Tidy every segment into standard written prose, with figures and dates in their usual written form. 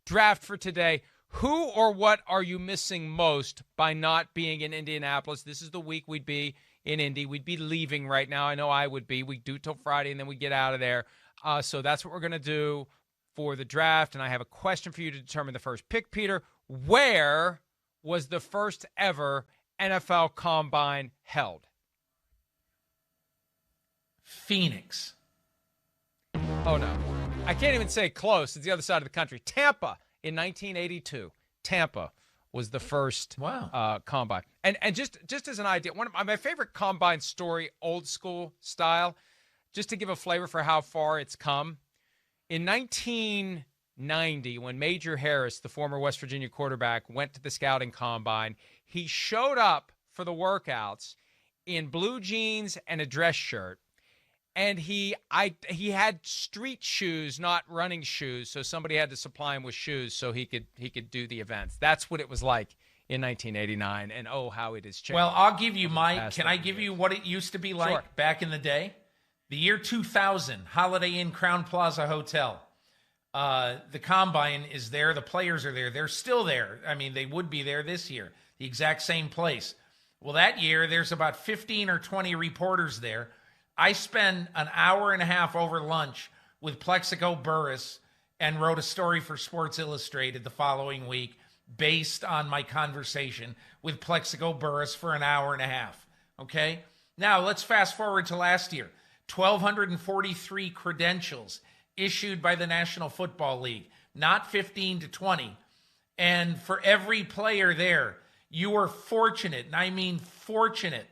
draft for today. Who or what are you missing most by not being in Indianapolis? This is the week we'd be in Indy. We'd be leaving right now. I know I would be. We do till Friday, and then we get out of there. So that's what we're going to do for the draft. And I have a question for you to determine the first pick, Peter. Where was the first ever NFL Combine held? Phoenix. Oh, no. I can't even say close. It's the other side of the country. Tampa in 1982. Tampa was the first Combine. And just as an idea, one of my favorite Combine story, old school style, just to give a flavor for how far it's come. In 1990, when Major Harris, the former West Virginia quarterback, went to the scouting combine, he showed up for the workouts in blue jeans and a dress shirt. And he had street shoes, not running shoes, so somebody had to supply him with shoes so he could do the events. That's what it was like in 1989, and oh, how it has changed. Well, I'll give you can I give you what it used to be like back in the day? The year 2000, Holiday Inn Crowne Plaza Hotel. The Combine is there. The players are there. They're still there. I mean, they would be there this year. The exact same place. Well, that year, there's about 15 or 20 reporters there. I spent an hour and a half over lunch with Plexico Burress and wrote a story for Sports Illustrated the following week based on my conversation with Plexico Burress for an hour and a half. Okay? Now, let's fast forward to last year. 1,243 credentials issued by the National Football League, not 15 to 20. And for every player there, you were fortunate, and I mean fortunate,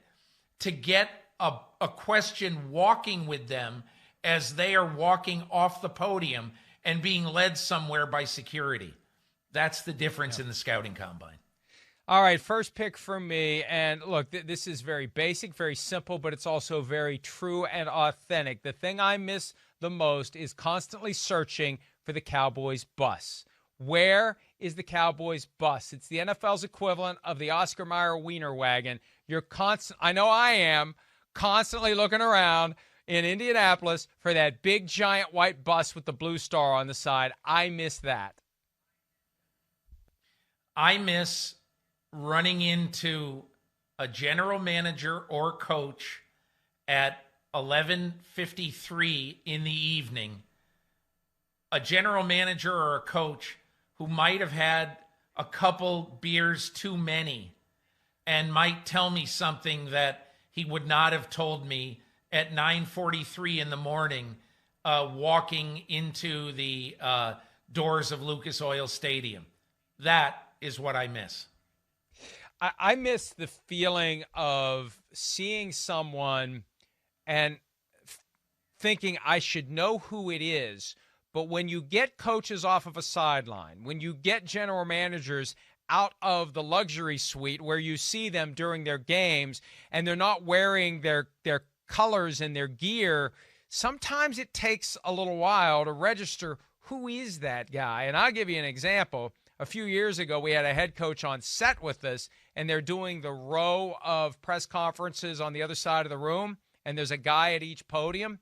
to get a question walking with them as they are walking off the podium and being led somewhere by security. That's the difference in the scouting combine. All right, first pick for me. And look, this is very basic, very simple, but it's also very true and authentic. The thing I miss the most is constantly searching for the Cowboys bus. Where is the Cowboys bus? It's the NFL's equivalent of the Oscar Mayer Wiener wagon. I know I am, constantly looking around in Indianapolis for that big giant white bus with the blue star on the side. I miss that. I miss running into a general manager or coach at 11:53 in the evening, a general manager or a coach who might have had a couple beers too many and might tell me something that he would not have told me at 9:43 in the morning, walking into the doors of Lucas Oil Stadium. That is what I miss. I miss the feeling of seeing someone and thinking I should know who it is. But when you get coaches off of a sideline, when you get general managers out of the luxury suite where you see them during their games and they're not wearing their colors and their gear, sometimes it takes a little while to register who is that guy. And I'll give you an example. A few years ago, we had a head coach on set with us, and they're doing the row of press conferences on the other side of the room, and there's a guy at each podium.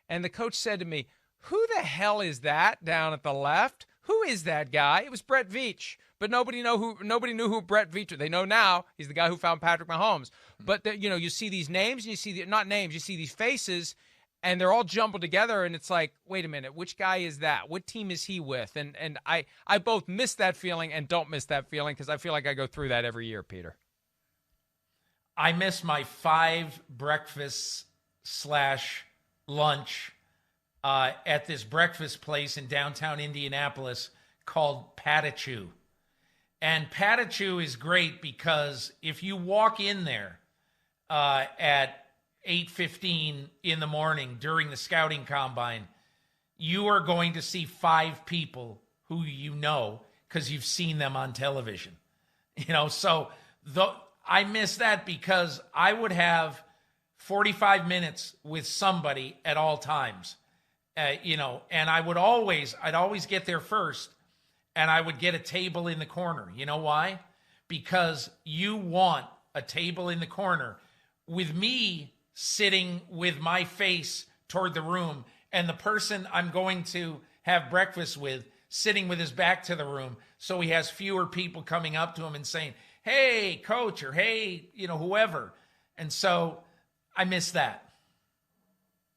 And the coach said to me, "Who the hell is that down at the left? Who is that guy?" It was Brett Veach. But nobody knew who Brett Veach was. They know now he's the guy who found Patrick Mahomes. But you see these names, and you see you see these faces, and they're all jumbled together, and it's like, wait a minute, which guy is that? What team is he with? And I both miss that feeling and don't miss that feeling because I feel like I go through that every year, Peter. I miss my 5 breakfasts / lunch at this breakfast place in downtown Indianapolis called Patachou. And Patachou is great because if you walk in there at 8:15 in the morning during the scouting combine, you are going to see 5 people who you know because you've seen them on television. So I miss that because I would have 45 minutes with somebody at all times, and I'd always get there first, and I would get a table in the corner. You know why? Because you want a table in the corner with me sitting with my face toward the room and the person I'm going to have breakfast with sitting with his back to the room, so he has fewer people coming up to him and saying, hey, coach, or hey, whoever. And so I miss that.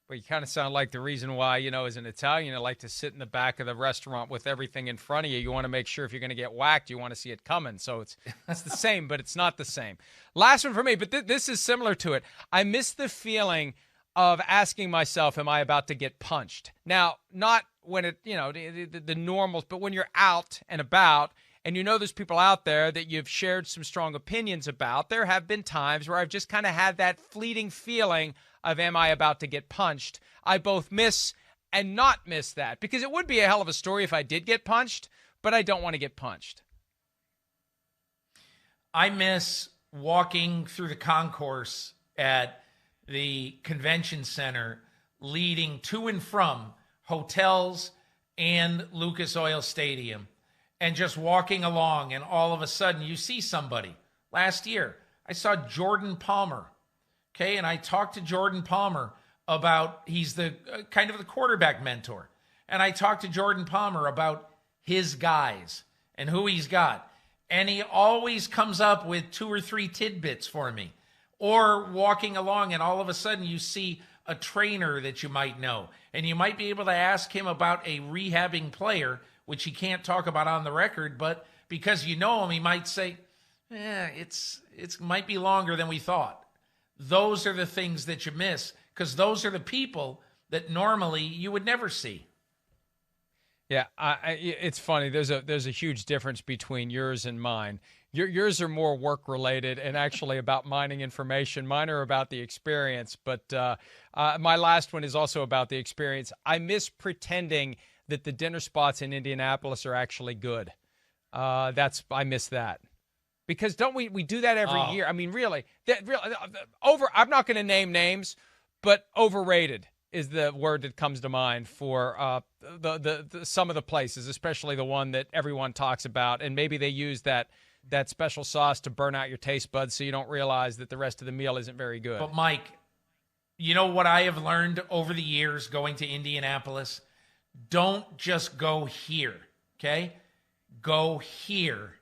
But you kind of sound like the reason why, as an Italian, you like to sit in the back of the restaurant with everything in front of you. You want to make sure if you're going to get whacked, you want to see it coming. So it's the same, but it's not the same. Last one for me, but this is similar to it. I miss the feeling of asking myself, am I about to get punched? Now, not when the normals, but when you're out and about and there's people out there that you've shared some strong opinions about, there have been times where I've just kind of had that fleeting feeling of, am I about to get punched? I both miss and not miss that, because it would be a hell of a story if I did get punched, but I don't want to get punched. I miss walking through the concourse at the convention center leading to and from hotels and Lucas Oil Stadium, and just walking along, and all of a sudden you see somebody. Last year, I saw Jordan Palmer. Okay, and I talked to Jordan Palmer about, he's the kind of the quarterback mentor. And I talked to Jordan Palmer about his guys and who he's got. And he always comes up with 2 or 3 tidbits for me. Or walking along and all of a sudden you see a trainer that you might know. And you might be able to ask him about a rehabbing player, which he can't talk about on the record, but because you know him, he might say, it might be longer than we thought. Those are the things that you miss, because those are the people that normally you would never see. Yeah, it's funny. There's a huge difference between yours and mine. Yours are more work related and actually about mining information. Mine are about the experience. But my last one is also about the experience. I miss pretending that the dinner spots in Indianapolis are actually good. I miss that. Because don't we do that every year? I mean, really, I'm not going to name names, but overrated is the word that comes to mind for some of the places, especially the one that everyone talks about. And maybe they use that special sauce to burn out your taste buds so you don't realize that the rest of the meal isn't very good. But Mike, you know what I have learned over the years going to Indianapolis? Don't just go here, okay? Go here.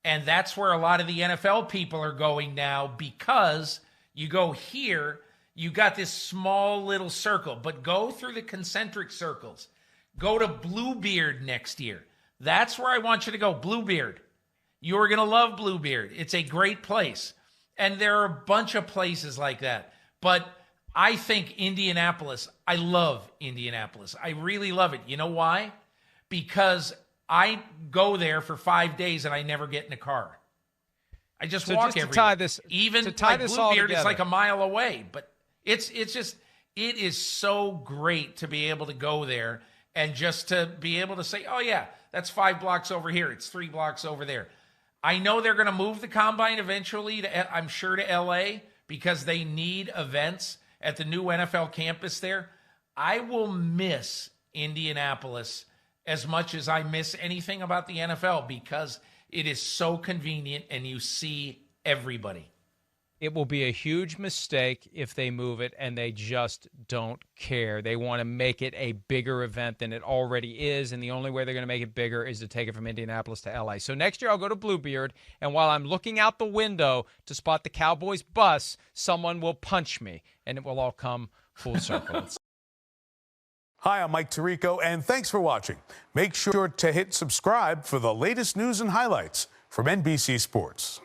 And that's where a lot of the NFL people are going now, because you go here, you got this small little circle, but go through the concentric circles. Go to Bluebeard next year. That's where I want you to go, Bluebeard. You're going to love Bluebeard. It's a great place. And there are a bunch of places like that. But I think Indianapolis, I love Indianapolis. I really love it. You know why? Because I go there for 5 days and I never get in a car. I just walk everywhere. Even Bluebeard is like a mile away. But it is so great to be able to go there and just to be able to say, oh yeah, that's 5 blocks over here. It's 3 blocks over there. I know they're going to move the Combine eventually, I'm sure, to L.A. because they need events at the new NFL campus there. I will miss Indianapolis as much as I miss anything about the NFL, because it is so convenient and you see everybody. It will be a huge mistake if they move it and they just don't care. They want to make it a bigger event than it already is, and the only way they're going to make it bigger is to take it from Indianapolis to L.A. So next year I'll go to Bluebeard, and while I'm looking out the window to spot the Cowboys bus, someone will punch me, and it will all come full circle. Hi, I'm Mike Tirico, and thanks for watching. Make sure to hit subscribe for the latest news and highlights from NBC Sports.